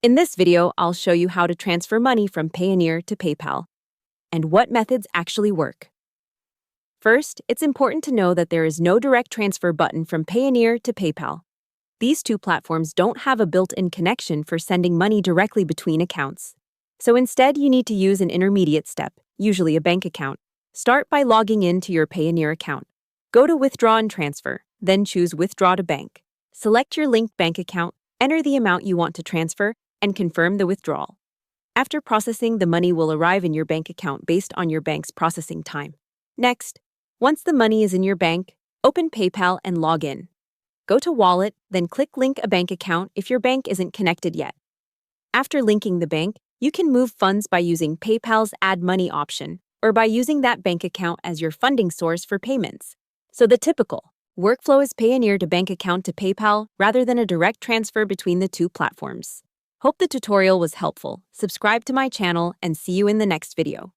In this video, I'll show you how to transfer money from Payoneer to PayPal and what methods actually work. First, it's important to know that there is no direct transfer button from Payoneer to PayPal. These two platforms don't have a built-in connection for sending money directly between accounts. So instead, you need to use an intermediate step, usually a bank account. Start by logging in to your Payoneer account. Go to Withdraw and Transfer, then choose Withdraw to Bank. Select your linked bank account, enter the amount you want to transfer, and confirm the withdrawal. After processing, the money will arrive in your bank account based on your bank's processing time. Next, once the money is in your bank, open PayPal and log in. Go to Wallet, then click Link a bank account if your bank isn't connected yet. After linking the bank, you can move funds by using PayPal's Add Money option or by using that bank account as your funding source for payments. So the typical workflow is Payoneer to bank account to PayPal rather than a direct transfer between the two platforms. Hope the tutorial was helpful. Subscribe to my channel and see you in the next video.